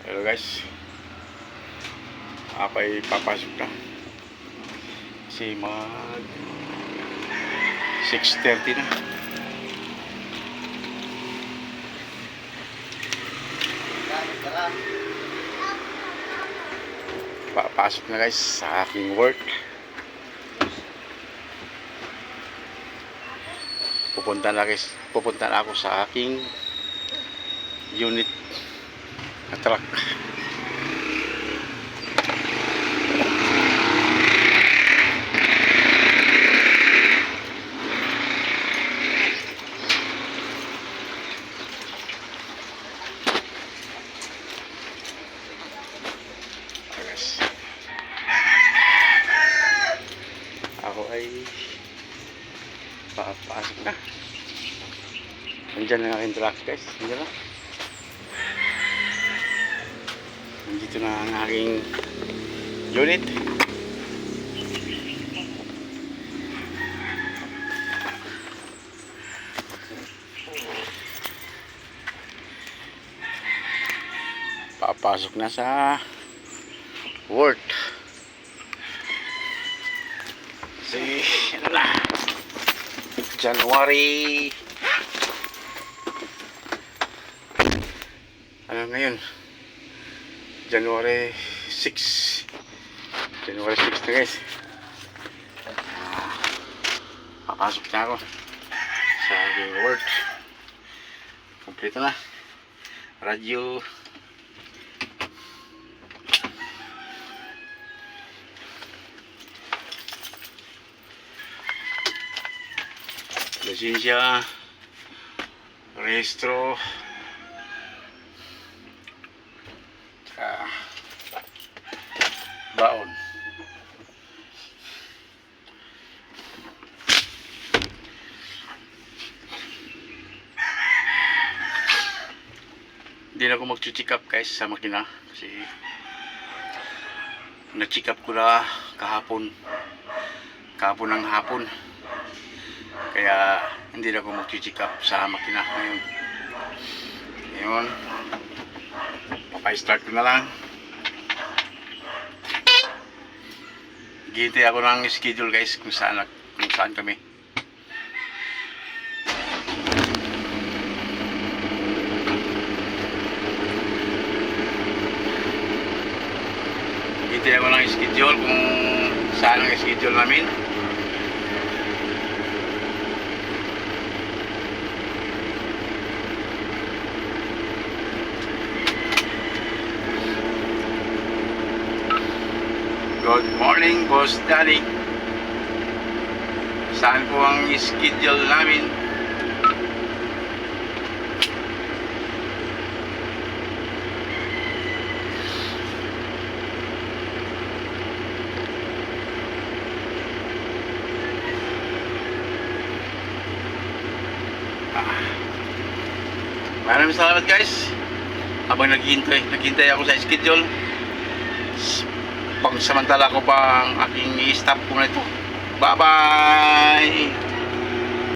Hello guys, ako ay papasok na kasi mag 6:30 na. Papasok na guys sa aking work. Pupunta na ako sa aking unit na truck. Ako ay papasok na. Nandiyan ang aking truck guys. Nandiyan na. Nandito na ang aking unit. Papasok na sa work. Kasi ano na, January ano ngayon, January 6 na guys. Papasok na ako sa aking work. Kompleto na radyo, lisensya, rehistro, baon. Hindi na ako mag-check up guys sa makina kasi na-check up ko na kahapon ng hapon, kaya hindi na ako mag-check up sa makina ngayon. Papay-start ko na lang. Hintay ako ng schedule guys kung saan kami. Hintay ako ng schedule kung saan ang schedule namin. Good morning, Boss Danny. Saan po ang schedule namin? Maraming salamat guys. Habang naghihintay ako sa schedule, pangsamantala ko pa ang aking i-stop ko na ito. Bye bye!